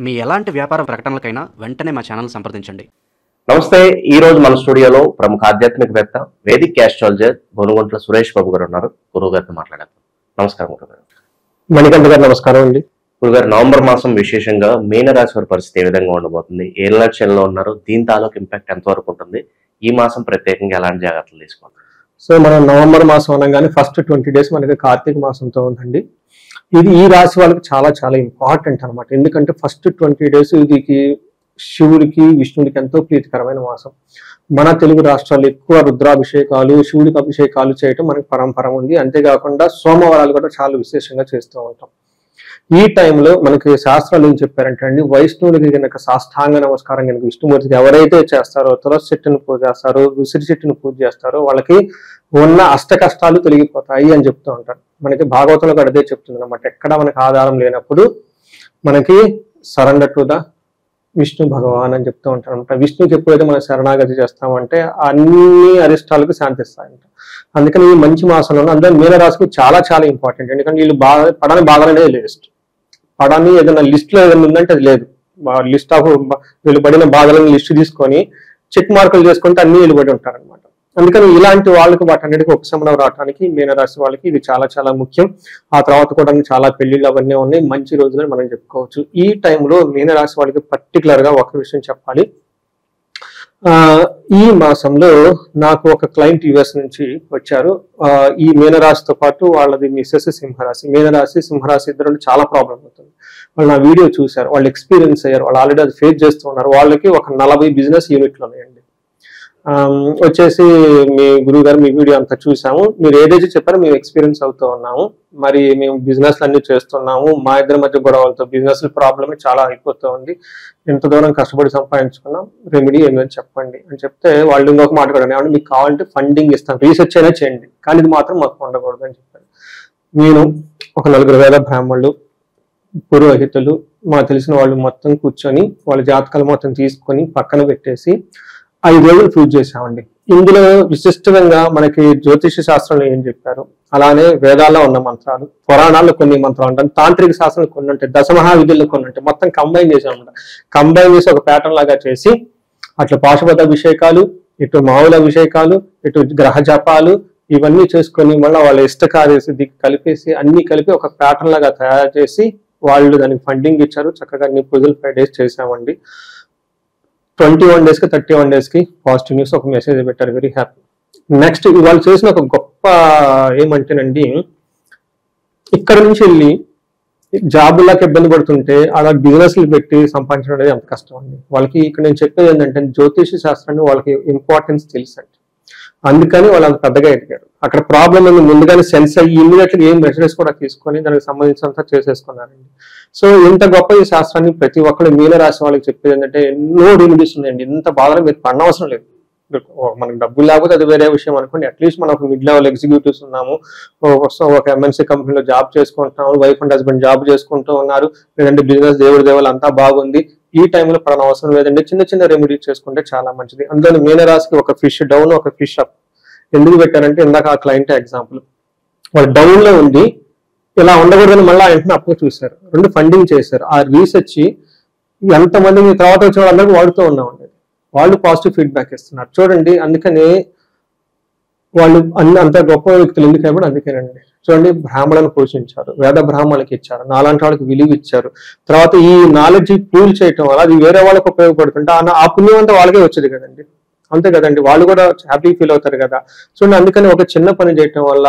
మీ ఎలాంటి వ్యాపార ప్రకటనలకైనా వెంటనే మా ఛానల్ సంప్రదించండి. నమస్తే. ఈ రోజు మన స్టూడియోలో ప్రముఖ ఆధ్యాత్మికవేత్త వేదిక్ ఆస్ట్రాలజర్ బొనుగొంట్ల సురేష్ బాబు గారు ఉన్నారు. గురువు గారితో మాట్లాడతాం. నమస్కారం గురుగారు. మణికంఠ గారు నమస్కారం అండి. గురుగారు, నవంబర్ మాసం విశేషంగా మీనరాశి వారి పరిస్థితి ఏ విధంగా ఉండబోతుంది? ఏ లక్షణంలో ఉన్నారు? దీని తాలూకు ఇంపాక్ట్ ఎంతవరకు ఉంటుంది? ఈ మాసం ప్రత్యేకంగా ఎలాంటి జాగ్రత్తలు తీసుకోవాలి? సో మనం నవంబర్ మాసం అనగానే ఫస్ట్ 20 days మనకి కార్తీక మాసంతో ఉందండి. ఇది ఈ రాశి వాళ్ళకి చాలా చాలా ఇంపార్టెంట్ అనమాట. ఎందుకంటే ఫస్ట్ 20 days ఇది శివుడికి విష్ణుడికి ఎంతో ప్రీతికరమైన మాసం. మన తెలుగు రాష్ట్రాలు ఎక్కువ రుద్రాభిషేకాలు, శివుడికి అభిషేకాలు చేయటం మనకి పరంపర ఉంది. అంతేకాకుండా సోమవారాలు కూడా చాలా విశేషంగా చేస్తూ ఉంటాం. ఈ టైంలో మనకి శాస్త్రాలు ఏం చెప్పారంటే అండి, వైష్ణవుడికి కనుక సాష్టాంగ నమస్కారం కనుక విష్ణుమూర్తికి ఎవరైతే చేస్తారో, తులసి చెట్టును పూజ చేస్తారో, ఉసిరి చెట్టును పూజ చేస్తారో వాళ్ళకి ఉన్న అష్ట కష్టాలు తొలగిపోతాయి అని చెప్తూ ఉంటారు. మనకి భాగవతంలో కూడా అదే చెప్తుంది అనమాట. ఎక్కడ మనకి ఆధారం లేనప్పుడు మనకి సరెండర్ టు ద విష్ణు భగవాన్ అని చెప్తూ ఉంటారు అనమాట. విష్ణుకి ఎప్పుడైతే మనం శరణాగతి చేస్తామంటే అన్ని అరిష్టాలకు శాంతిస్తాయంట. అందుకని ఈ మంచి మాసంలో అందరూ మీనరాశికి చాలా చాలా ఇంపార్టెంట్. ఎందుకంటే వీళ్ళు పడని బాధలనే లేస్ట్, పడని ఏదైనా లిస్ట్ లో ఏదైనా ఉందంటే అది లేదు. లిస్ట్ ఆఫ్ వీళ్ళు పడిన బాధలను లిస్ట్ తీసుకొని చెక్ మార్కులు చేసుకుంటే అన్ని వీళ్ళు పడి ఉంటారనమాట. అందుకని ఇలాంటి వాళ్ళకి వాటన్నిటికీ ఉపశమనం రావడానికి మీనరాశి వాళ్ళకి ఇది చాలా చాలా ముఖ్యం. ఆ తర్వాత కూడా చాలా పెళ్లిళ్ళు అవన్నీ ఉన్నాయి. మంచి రోజులని మనం చెప్పుకోవచ్చు. ఈ టైంలో మీనరాశి వాళ్ళకి పర్టికులర్ గా ఒక విషయం చెప్పాలి. ఈ మాసంలో నాకు ఒక క్లయింట్ యుఎస్ నుంచి వచ్చారు. ఈ మీనరాశితో పాటు వాళ్ళది మిస్సెస్ సింహరాశి. మీనరాశి సింహరాశి ఇద్దరు చాలా ప్రాబ్లం అవుతుంది. వాళ్ళు నా వీడియో చూశారు, వాళ్ళు ఎక్స్పీరియన్స్ అయ్యారు, వాళ్ళు ఆల్రెడీ అది ఫేస్ చేస్తూ ఉన్నారు. వాళ్ళకి ఒక 40 బిజినెస్ యూనిట్లు ఉన్నాయండి. వచ్చేసి మీ గురువు గారు మీ వీడియో అంతా చూసాము, మీరు ఏదైతే చెప్పారో మేము ఎక్స్పీరియన్స్ అవుతూ ఉన్నాము, మరి మేము బిజినెస్ అన్ని చేస్తున్నాము, మా ఇద్దరి మధ్య గొడవలతో బిజినెస్ ప్రాబ్లమే చాలా అయిపోతూ ఉంది, ఎంత దూరం కష్టపడి సంపాదించుకున్నాం, రెమెడీ ఏమైనా చెప్పండి అని చెప్తే వాళ్ళు ఇంకొక మాట కూడా ఏమంటే మీకు కావాలంటే ఫండింగ్ ఇస్తాం, రీసెర్చ్ అయినా చేయండి, కానీ ఇది మాత్రం మాకు ఉండకూడదు అని చెప్పారు. నేను ఒక 4 వేద బ్రాహ్మణులు, పురోహితులు, మాకు తెలిసిన వాళ్ళు మొత్తం కూర్చొని వాళ్ళ జాతకాలు మొత్తం తీసుకొని పక్కన పెట్టేసి 5 రోజులు పూజ చేశామండి. ఇందులో విశిష్టంగా మనకి జ్యోతిష శాస్త్రంలో ఏం చెప్పారు, అలానే వేదాల్లో ఉన్న మంత్రాలు, పురాణాల్లో కొన్ని మంత్రాలు ఉంటాయి, తాంత్రిక శాస్త్రంలో కొన్ని ఉంటాయి, దశమహావిధుల్లో కొన్ని ఉంటాయి, మొత్తం కంబైన్ చేసామన్నమాట. కంబైన్ చేసి ఒక ప్యాటర్న్ లాగా చేసి అట్లా పాశుపత అభిషేకాలు, ఇటు మామూలు అభిషేకాలు, ఇటు గ్రహ జపాలు ఇవన్నీ చేసుకొని మళ్ళీ వాళ్ళ ఇష్టకార్యసిద్ధి కలిపేసి అన్ని కలిపి ఒక ప్యాటర్న్ లాగా తయారు చేసి వాళ్ళు దానికి ఫండింగ్ ఇచ్చారు. చక్కగా అన్ని పూజలు 5 days చేసామండి. 21 days కి 31 days కి పాజిటివ్ న్యూస్ ఒక మెసేజ్ పెట్టారు. Very happy. నెక్స్ట్ వాళ్ళు చేసిన ఒక గొప్ప ఏమంటేనండి, ఇక్కడ నుంచి వెళ్ళి జాబులకు ఇబ్బంది పడుతుంటే అలా బిజినెస్లు పెట్టి సంపాదించడం అనేది ఎంత కష్టం అండి వాళ్ళకి. ఇక్కడ నేను చెప్పేది ఏంటంటే జ్యోతిష శాస్త్రాన్ని వాళ్ళకి ఇంపార్టెన్స్ తెలుసండి, అందుకని వాళ్ళు అంత పెద్దగా ఎదిగారు. అక్కడ ప్రాబ్లం ఉంది ముందుగానే సెన్స్ అయ్యి ఇమ్మీడియట్గా ఏం మెజర్స్ కూడా తీసుకొని దానికి సంబంధించినంత చేసేసుకున్నారండి. సో ఇంత గొప్ప ఈ శాస్త్రాన్ని ప్రతి ఒక్కరు మీనరాశి వాళ్ళకి చెప్పేది ఏంటంటే ఎన్నో రెమెడీస్ ఉన్నాయండి. ఇంత బాధలో మీరు పడనవసరం లేదు. మనకు డబ్బులు లేకపోతే అది వేరే విషయం అనుకోండి. అట్లీస్ట్ మనం ఒక మిడ్ లెవెల్ ఎగ్జిక్యూటివ్స్ ఉన్నాము, ఒక ఎంఎన్సీ కంపెనీలో జాబ్ చేసుకుంటున్నాము, వైఫ్ అండ్ హస్బెండ్ జాబ్ చేసుకుంటూ ఉన్నారు, లేదంటే బిజినెస్ దేవుడి దేవాలు అంతా బాగుంది, ఈ టైంలో పడన అవసరం లేదండి. చిన్న చిన్న రెమెడీస్ చేసుకుంటే చాలా మంచిది. అందులో మీనరాశికి ఒక ఫిష్ డౌన్, ఒక ఫిష్ అప్ ఎందుకు పెట్టారంటే, ఇందాక ఆ క్లయింట్ ఎగ్జాంపుల్ వాళ్ళు డౌన్ లో ఉంది, ఇలా ఉండకూడదని మళ్ళీ వెంటనే అప్పు చూశారు, 2 ఫండింగ్ చేశారు. ఆ రీసెర్చ్ ఎంతమంది మీ తర్వాత వచ్చిన వాళ్ళందరికీ వాడుతూ ఉన్నామండి, వాళ్ళు పాజిటివ్ ఫీడ్బ్యాక్ ఇస్తున్నారు చూడండి. అందుకని వాళ్ళు అంత గొప్ప వ్యక్తులు ఎందుకు కాబట్టి అందుకేనండి. చూడండి, బ్రాహ్మణులను పోషించారు, వేద బ్రాహ్మణులకి ఇచ్చారు, నాలాంటి వాళ్ళకి విలువ ఇచ్చారు. తర్వాత ఈ నాలెడ్జ్ పూల్ చేయటం వల్ల అది వేరే వాళ్ళకి ఉపయోగపడుతుంటే ఆ పుణ్యం అంతా వాళ్ళకే వచ్చేది కదండి, అంతే కదండి, వాళ్ళు కూడా హ్యాపీ ఫీల్ అవుతారు కదా. చూడండి, అందుకని ఒక చిన్న పని చేయటం వల్ల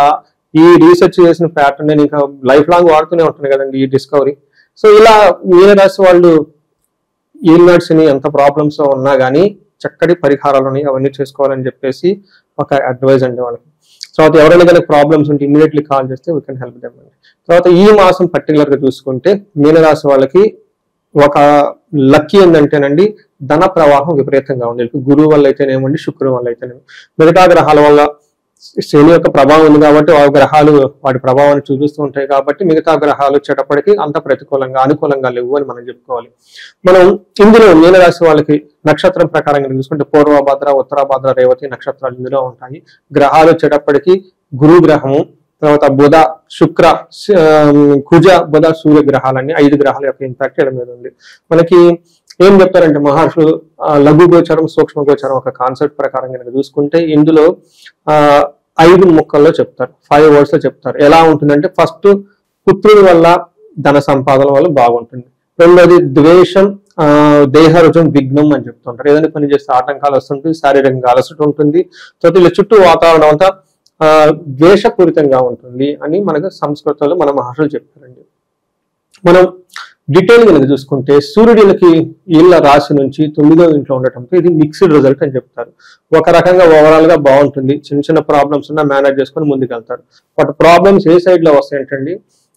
ఈ రీసెర్చ్ చేసిన ప్యాటర్న్ నేను ఇంకా లైఫ్ లాంగ్ వాడుతూనే ఉంటాను కదండి ఈ డిస్కవరీ. సో ఇలా మీనరాశి వాళ్ళు ఈనాడ్స్ని ఎంత ప్రాబ్లమ్స్ ఉన్నా కానీ చక్కటి పరిహారాలు ఉన్నాయి, అవన్నీ చేసుకోవాలని చెప్పేసి ఒక అడ్వైజ్ అండి వాళ్ళకి. తర్వాత ఎవరైనా కనుక ప్రాబ్లమ్స్ ఉంటే ఇమీడియట్లీ కాల్ చేస్తే వీ కెన్ హెల్ప్ దెమ్ అండి. తర్వాత ఈ మాసం పర్టికులర్ గా చూసుకుంటే మీనరాశి వాళ్ళకి ఒక లక్కీ ఏంటంటేనండి, ధన ప్రవాహం విపరీతంగా ఉంది. గురువు వల్ల అయితేనేమండి, శుక్రుడు వల్ల అయితేనేమి, మిగతా గ్రహాల వల్ల శని యొక్క ప్రభావం ఉంది కాబట్టి ఆ గ్రహాలు వాటి ప్రభావాన్ని చూపిస్తూ ఉంటాయి కాబట్టి మిగతా గ్రహాలు వచ్చేటప్పటికి అంత ప్రతికూలంగా అనుకూలంగా లేవు అని మనం చెప్పుకోవాలి. మనం ఇందులో మీనరాశి వాళ్ళకి నక్షత్రం ప్రకారంగా చూసుకుంటే పూర్వభద్ర, ఉత్తరాభద్ర, రేవతి నక్షత్రాలు ఇందులో ఉంటాయి. గ్రహాలు వచ్చేటప్పటికి గురు గ్రహము, తర్వాత బుధ, శుక్ర, కుజ, బుధ, సూర్య గ్రహాలన్నీ 5 గ్రహాల యొక్క ఇంపాక్ట్ వీళ్ళ మీద ఉంది. మనకి ఏం చెప్తారంటే మహర్షులు లఘు గోచరం, సూక్ష్మ గోచరం ఒక కాన్సెప్ట్ ప్రకారం కనుక చూసుకుంటే ఇందులో 5 ముక్కల్లో చెప్తారు, 5 words లో చెప్తారు. ఎలా ఉంటుందంటే ఫస్ట్ పుత్రుడి వల్ల ధన సంపాదన వల్ల బాగుంటుంది. రెండోది ద్వేషం, దేహ రుజం, విఘ్నం అని చెప్తుంటారు. ఏదైనా పని చేస్తే ఆటంకాలు వస్తుంటుంది, శారీరకంగా అలసట ఉంటుంది. తర్వాత ఇలా చుట్టూ వాతావరణం అంతా ద్వేషపూరితంగా ఉంటుంది అని మనకు సంస్కృతంలో మన మహర్షులు చెప్పారండి. మనం డీటెయిల్ కనుక చూసుకుంటే సూర్యుడికి వీళ్ళ రాశి నుంచి 9వ ఇంట్లో ఉండటంతో ఇది మిక్స్డ్ రిజల్ట్ అని చెప్తారు. ఒక రకంగా ఓవరాల్ గా బాగుంటుంది, చిన్న చిన్న ప్రాబ్లమ్స్ ఉన్నా మేనేజ్ చేసుకొని ముందుకెళ్తారు. బట్ ప్రాబ్లమ్స్ ఏ సైడ్ లో వస్తాయంటండి,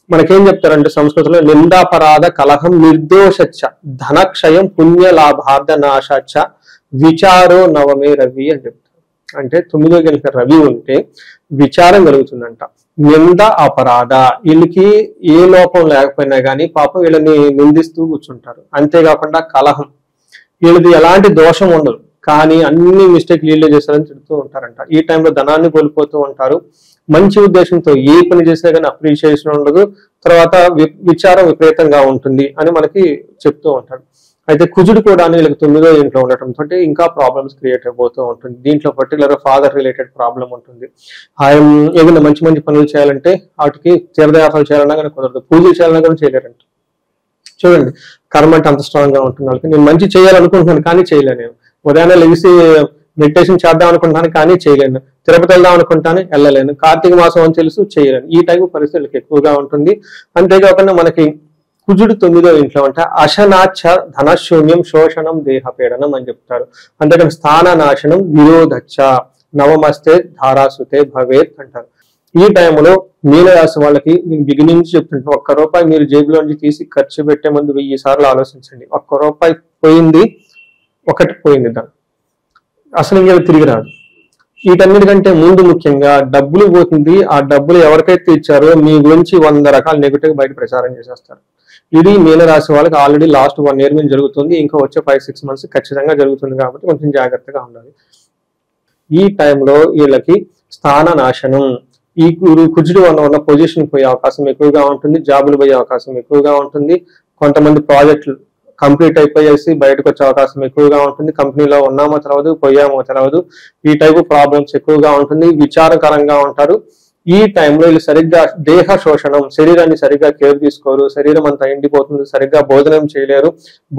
మనకేం చెప్తారంటే సంస్కృతంలో నిందాపరాధ కలహం నిర్దోషచ్చ ధనక్షయం పుణ్య లాభార్థ నాశచ్చ విచారో నవమే రవి అని చెప్తారు. అంటే 9వ గంట రవి ఉంటే విచారం కలుగుతుందంట. నింద అపరాధ, వీళ్ళకి ఏ లోపం లేకపోయినా కానీ పాపం వీళ్ళని నిందిస్తూ కూర్చుంటారు. అంతేకాకుండా కలహం, వీళ్ళది ఎలాంటి దోషం ఉండదు కానీ అన్ని మిస్టేక్ వీళ్ళే చేస్తారని చెప్తూ ఉంటారంట. ఈ టైంలో ధనాన్ని కోల్పోతూ ఉంటారు. మంచి ఉద్దేశంతో ఏ పని చేసినా కానీ అప్రిషియేషన్ ఉండదు. తర్వాత విచారం విపరీతంగా ఉంటుంది అని మనకి చెప్తూ ఉంటారు. అయితే కుజుడు కూడా వీళ్ళకి 9వ ఇంట్లో ఉండటంతో ఇంకా ప్రాబ్లమ్స్ క్రియేట్ అయిపోతూ ఉంటుంది. దీంట్లో పర్టికులర్ ఫాదర్ రిలేటెడ్ ప్రాబ్లం ఉంటుంది. ఆయన ఏదైనా మంచి మంచి పనులు చేయాలంటే వాటికి తీర్థయాత్రలు చేయాలన్నా కానీ కుదరదు, పూజలు చేయాలన్నా కానీ చేయలేరంట. చూడండి కర్మ అంటే అంత స్ట్రాంగ్ గా ఉంటుంది వాళ్ళకి. నేను మంచి చేయాలనుకుంటున్నాను కానీ చేయలేను. నేను ఉదయాన్నే లెగిసి మెడిటేషన్ చేద్దాం అనుకుంటాను కానీ చేయలేను, తిరుపతి వెళ్దాం అనుకుంటాను వెళ్ళలేను, కార్తీక మాసం అని తెలుసు చేయలేను. ఈ టైపు పరిస్థితులకు ఎక్కువగా ఉంటుంది. అంతేకాకుండా మనకి కుజుడు 9వ ఇంట్లో అంటే అశనాచ ధనశూన్యం శోషణం దేహపీడనం అని చెప్తారు. అంతేకాని స్థాన నాశనం విరోధచ్చ నవమస్తే ధారాసుతే భవేత్ అంటారు. ఈ టైంలో మీనరాశి వాళ్ళకి నేను బిగినింగ్ నుంచి చెప్తుంటాను, ₹1 మీరు జేబులోంచి తీసి ఖర్చు పెట్టే ముందు 1000 సార్లు ఆలోచించండి. ₹1 పోయింది, ఒకటి పోయింది, దాన్ని అసలు ఇంకా తిరిగి రాదు. వీటన్నిటికంటే ముందు ముఖ్యంగా డబ్బులు పోతుంది. ఆ డబ్బులు ఎవరికైతే ఇచ్చారో మీ గురించి 100 రకాల నెగిటివ్ బయట ప్రచారం చేసేస్తారు. ఇది మీనరాశి వాళ్ళకి ఆల్రెడీ లాస్ట్ 1 year మీద జరుగుతుంది. ఇంకా వచ్చే 5-6 months ఖచ్చితంగా జరుగుతుంది కాబట్టి కొంచెం జాగ్రత్తగా ఉండాలి. ఈ టైంలో వీళ్ళకి స్థాన నాశనం, ఈ కుజుడు ఉన్న పొజిషన్ పోయే అవకాశం ఎక్కువగా ఉంటుంది, జాబులు పోయే అవకాశం ఎక్కువగా ఉంటుంది. కొంతమంది ప్రాజెక్టులు కంప్లీట్ అయిపోయేసి బయటకు వచ్చే అవకాశం ఎక్కువగా ఉంటుంది. కంపెనీలో ఉన్నామో తెలవదు, పోయామో తెలవదు. ఈ టైపు ప్రాబ్లమ్స్ ఎక్కువగా ఉంటుంది. విచారకరంగా ఉంటారు. ఈ టైంలో వీళ్ళు సరిగ్గా దేహ శోషణం, శరీరాన్ని సరిగ్గా కేర్ తీసుకోరు, శరీరం అంతా ఎండిపోతుంది, సరిగ్గా భోజనం చేయలేరు,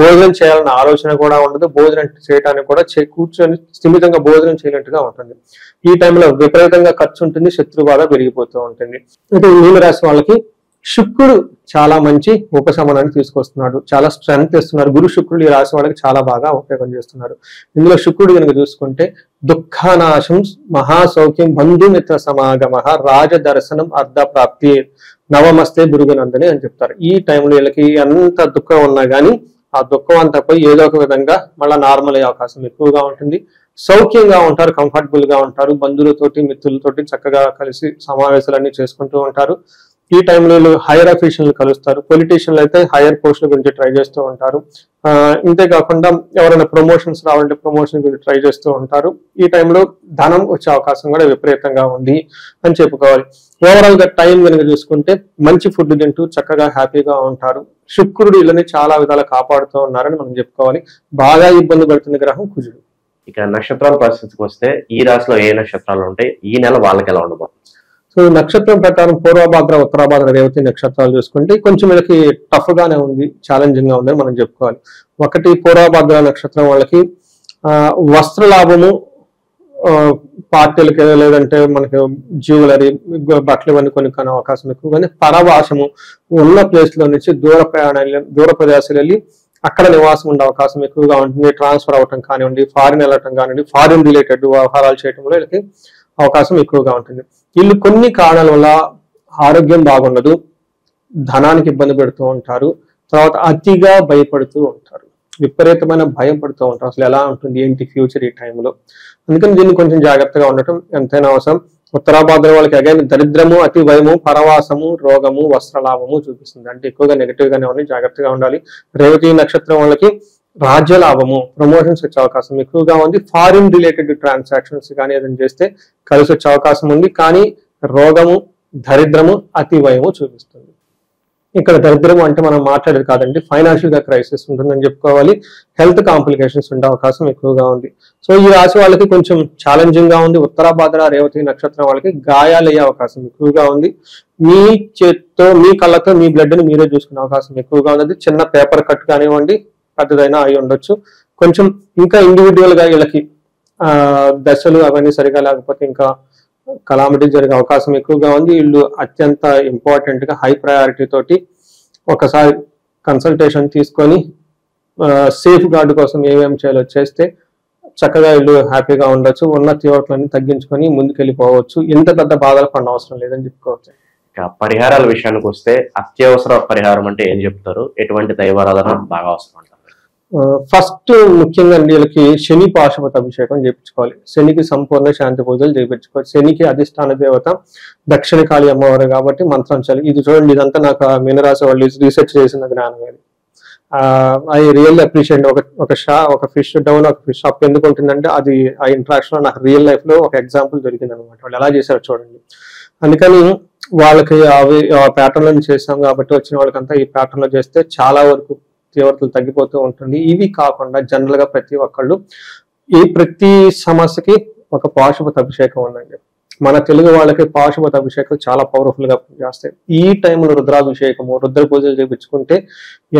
భోజనం చేయాలన్న ఆలోచన కూడా ఉండదు, భోజనం చేయడానికి కూడా కూర్చొని స్థిమితంగా భోజనం చేయనట్టుగా ఉంటుంది. ఈ టైంలో విపరీతంగా ఖర్చు ఉంటుంది, శత్రు బాధ పెరిగిపోతూ ఉంటుంది. అయితే మీనరాశి వాళ్ళకి శుక్రుడు చాలా మంచి ఉపశమనాన్ని తీసుకొస్తున్నాడు, చాలా స్ట్రెంగ్త్ ఇస్తున్నారు. గురు శుక్రుడు ఈ రాశి వాళ్ళకి చాలా బాగా ఉపయోగం చేస్తున్నారు. ఇందులో శుక్రుడు కనుక చూసుకుంటే దుఃఖనాశం, మహాసౌఖ్యం, బంధుమిత్ర సమాగమ, రాజదర్శనం, అర్ధ ప్రాప్తి, నవమస్తే భృగునందని అని చెప్తారు. ఈ టైంలో వీళ్ళకి ఎంత దుఃఖం ఉన్నా కానీ ఆ దుఃఖం అంతా పోయి ఏదో ఒక విధంగా మళ్ళీ నార్మల్ అయ్యే అవకాశం ఎక్కువగా ఉంటుంది. సౌఖ్యంగా ఉంటారు, కంఫర్టబుల్ గా ఉంటారు, బంధువులతోటి మిత్రులతోటి చక్కగా కలిసి సమావేశాలన్నీ చేసుకుంటూ ఉంటారు. ఈ టైంలో హైయర్ అఫీషియల్ కలుస్తారు. పొలిటీషియన్లు అయితే హైయర్ పోస్టుల గురించి ట్రై చేస్తూ ఉంటారు. ఇంతేకాకుండా ఎవరైనా ప్రమోషన్స్ రావాలంటే ప్రమోషన్ గురించి ట్రై చేస్తూ ఉంటారు. ఈ టైంలో ధనం వచ్చే అవకాశం కూడా విపరీతంగా ఉంది అని చెప్పుకోవాలి. ఓవరాల్ గా టైం కనుక చూసుకుంటే మంచి ఫుడ్ తింటూ చక్కగా హ్యాపీగా ఉంటారు. శుక్రుడు వీళ్ళని చాలా విధాలు కాపాడుతూ ఉన్నారని మనం చెప్పుకోవాలి. బాగా ఇబ్బంది పడుతున్న గ్రహం కుజుడు. ఇక నక్షత్రాల పరిస్థితికి వస్తే ఈ రాశిలో ఏ నక్షత్రాలు ఉంటాయి, ఈ నెల వాళ్ళకి ఎలా ఉండబోతుంది? సో నక్షత్రం ప్రకారం పూర్వభాద్ర, ఉత్తరాభాద్ర, రేవతి నక్షత్రాలు చూసుకుంటే కొంచెం వీళ్ళకి టఫ్ గానే ఉంది, ఛాలెంజింగ్ గా ఉందని మనం చెప్పుకోవాలి. ఒకటి పూర్వభాద్ర నక్షత్రం వాళ్ళకి వస్త్ర లాభము, పార్టీలకి లేదంటే మనకి జ్యువెలరీ, బట్టలు ఇవన్నీ కొనుక్కునే అవకాశం ఎక్కువ. కానీ పరవాసము, ఉన్న ప్లేస్ లో నుంచి దూర ప్రదేశాలు వెళ్ళి అక్కడ నివాసం ఉండే అవకాశం ఎక్కువగా ఉంటుంది. ట్రాన్స్ఫర్ అవటం కానివ్వండి, ఫారిన్ వెళ్ళటం కానివ్వండి, ఫారిన్ రిలేటెడ్ వ్యవహారాలు చేయడంలో వీళ్ళకి అవకాశం ఎక్కువగా ఉంటుంది. వీళ్ళు కొన్ని కారణాల వల్ల ఆరోగ్యం బాగుండదు, ధనానికి ఇబ్బంది పెడుతూ ఉంటారు, తర్వాత అతిగా భయపడుతూ ఉంటారు, విపరీతమైన భయం పడుతూ ఉంటారు. అసలు ఎలా ఉంటుంది ఏంటి ఫ్యూచర్ ఈ టైంలో. అందుకని దీన్ని కొంచెం జాగ్రత్తగా ఉండటం ఎంతైనా అవసరం. ఉత్తరాభాద్ర వాళ్ళకి అగైన్ దరిద్రము, అతి భయము, పరవాసము, రోగము, వస్త్రలాభము చూపిస్తుంది. అంటే ఎక్కువగా నెగిటివ్ గానే ఉన్నాయి, జాగ్రత్తగా ఉండాలి. రేవతి నక్షత్రం వాళ్ళకి రాజ్య లాభము, ప్రమోషన్స్ వచ్చే అవకాశం ఎక్కువగా ఉంది. ఫారిన్ రిలేటెడ్ ట్రాన్సాక్షన్స్ కానీ ఏదైనా చేస్తే కలిసి వచ్చే అవకాశం ఉంది. కానీ రోగము, దరిద్రము అతివయము చూపిస్తుంది. ఇక్కడ దరిద్రము అంటే మనం మాట్లాడేది కాదండి, ఫైనాన్షియల్ గా క్రైసిస్ ఉంటుందని చెప్పుకోవాలి. హెల్త్ కాంప్లికేషన్స్ ఉండే అవకాశం ఎక్కువగా ఉంది. సో ఈ రాశి వాళ్ళకి కొంచెం ఛాలెంజింగ్ గా ఉంది. ఉత్తరాభాద్ర రేవతి నక్షత్రం వాళ్ళకి గాయాలు అయ్యే అవకాశం ఎక్కువగా ఉంది. మీ చేత్తో మీ కళ్ళతో మీ బ్లడ్ ని మీరే చూసుకునే అవకాశం ఎక్కువగా ఉంది. చిన్న పేపర్ కట్ కానివ్వండి, పెద్దదైనా అయి ఉండొచ్చు. కొంచెం ఇంకా ఇండివిజువల్ గా వీళ్ళకి దశలు అవన్నీ సరిగా లేకపోతే ఇంకా కలామిటీ జరిగే అవకాశం ఎక్కువగా ఉంది. వీళ్ళు అత్యంత ఇంపార్టెంట్ గా హై ప్రయారిటీ తోటి ఒకసారి కన్సల్టేషన్ తీసుకొని సేఫ్ గార్డ్ కోసం ఏమేమి చేయాలో చేస్తే చక్కగా వీళ్ళు హ్యాపీగా ఉండొచ్చు. ఉన్న తీవ్రతలన్నీ తగ్గించుకొని ముందుకెళ్ళిపోవచ్చు. ఇంత పెద్ద బాధలు పడిన అవసరం లేదని చెప్పుకోవచ్చు. పరిహారాల విషయానికి వస్తే అత్యవసర పరిహారం అంటే ఏం చెప్తారు? ఎటువంటి దైవారాధన బాగా అవసరం అంటారు? ఫస్ట్ ముఖ్యంగా వీళ్ళకి శని పాశుపత అభిషేకం చేయించుకోవాలి. శనికి సంపూర్ణ శాంతి పూజలు చేయించుకోవాలి. శనికి అధిష్టాన దేవత దక్షిణ కాళీ అమ్మవారు కాబట్టి మంత్రం చాలి. ఇది చూడండి, ఇదంతా నాకు మీనరాశి వాళ్ళు రీసెర్చ్ చేసిన జ్ఞానం. I really appreciate. ఒక ఫిష్ డౌన్ ఒక ఫిష్ అప్ ఎందుకు ఉంటుందంటే అది ఆ ఇంట్రాక్షన్ నాకు రియల్ లైఫ్ లో ఒక ఎగ్జాంపుల్ దొరికింది అనమాట. వాళ్ళు ఎలా చేశారు చూడండి. అందుకని వాళ్ళకి అవి ప్యాటర్న్ లో చేసాం కాబట్టి వచ్చిన వాళ్ళకంతా ఈ ప్యాటర్న్ లో చేస్తే చాలా వరకు తీవ్రతలు తగ్గిపోతూ ఉంటుంది. ఇవి కాకుండా జనరల్ గా ప్రతి ఒక్కళ్ళు ప్రతి సమస్యకి ఒక పాశుపత అభిషేకం ఉందండి. మన తెలుగు వాళ్ళకి పాశుపత అభిషేకం చాలా పవర్ఫుల్ గా చేస్తాయి. ఈ టైంలో రుద్రాభిషేకము, రుద్ర పూజలు చేయించుకుంటే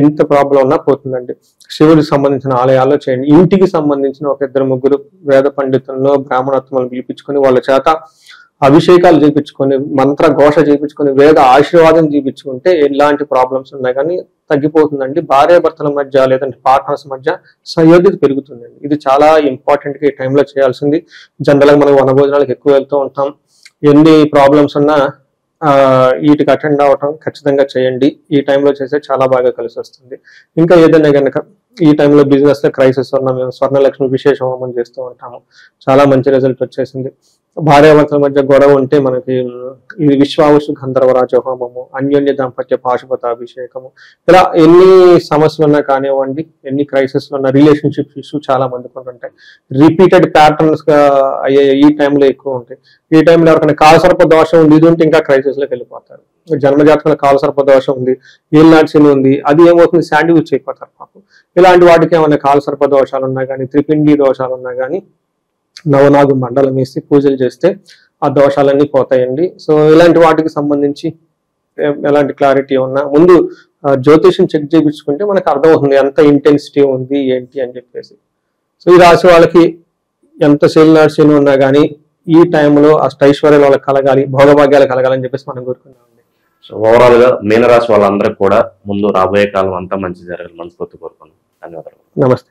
ఎంత ప్రాబ్లం ఉన్నా పోతుందండి. శివుడికి సంబంధించిన ఆలయాల్లో చేయండి. ఇంటికి సంబంధించిన ఒక 2-3 వేద పండితులను బ్రాహ్మణోత్తములను పిలిపించుకొని వాళ్ళ చేత అభిషేకాలు చేయించుకొని మంత్ర ఘోష చేయించుకొని వేద ఆశీర్వాదం చేయించుకుంటే ఎలాంటి ప్రాబ్లమ్స్ ఉన్నాయి కానీ తగ్గిపోతుందండి. భార్యాభర్తల మధ్య లేదంటే పార్ట్నర్స్ మధ్య సయోధ్యత పెరుగుతుందండి. ఇది చాలా ఇంపార్టెంట్ గా ఈ టైంలో చేయాల్సింది. జనరల్ గా మనం వనభోజనాలకు ఎక్కువ వెళ్తూ ఉంటాం. ఎన్ని ప్రాబ్లమ్స్ ఉన్నా వీటికి అటెండ్ అవ్వటం ఖచ్చితంగా చేయండి. ఈ టైంలో చేస్తే చాలా బాగా కలిసి వస్తుంది. ఇంకా ఏదైనా కనుక ఈ టైంలో బిజినెస్ లో క్రైసిస్ ఉన్న మేము స్వర్ణలక్ష్మి విశేష హోమం చేస్తూ ఉంటాము. చాలా మంచి రిజల్ట్ వచ్చేసింది. భార్యాభర్తల మధ్య గొడవ ఉంటే మనకి ఇది విశ్వావసు గంధర్వరాజ హోమము, అన్యోన్య దాంపత్య పాశుపత అభిషేకము, ఇలా ఎన్ని సమస్యలు ఉన్నా కానివ్వండి, ఎన్ని క్రైసిస్లు ఉన్న రిలేషన్షిప్ ఇష్యూ చాలా మందికి ఉంటుంటాయి. రిపీటెడ్ ప్యాటర్న్స్ గా అయ్యే ఈ టైంలో ఎక్కువ ఉంటాయి. ఈ టైంలో ఎవరికైనా కాలసర్ప దోషం ఉంది, ఇది ఉంటే ఇంకా క్రైసిస్ లోకి వెళ్ళిపోతారు. జన్మజాతకంలో కాలసర్ప దోషం ఉంది, ఏలినాటి శని ఉంది, అది ఏమవుతుంది శాండ్విచ్ అయిపోతారు పాపం. ఇలాంటి వాటికి ఏమైనా కాలసర్ప దోషాలు ఉన్నా కానీ, త్రిపిండి దోషాలు ఉన్నా కానీ నవనాగు మండలం వేసి పూజలు చేస్తే ఆ దోషాలన్నీ పోతాయండి. సో ఇలాంటి వాటికి సంబంధించి ఎలాంటి క్లారిటీ ఉన్నా ముందు జ్యోతిషం చెక్ చేయించుకుంటే మనకు అర్థమవుతుంది ఎంత ఇంటెన్సిటీ ఉంది ఏంటి అని చెప్పేసి. సో ఈ రాశి వాళ్ళకి ఎంత శని ఉన్నా కానీ ఈ టైంలో అష్టైశ్వర్యాలు వాళ్ళకి కలగాలి, భోగభాగ్యాలు కలగాలని చెప్పేసి మనం కోరుకున్నామండి. సో ఓవరాల్ గా మీనరాశి వాళ్ళందరికీ కూడా ముందు రాబోయే కాలం అంతా మంచి జరగాలి మనస్ఫూర్తి కోరుకున్నాం. ధన్యవాదాలు. నమస్తే.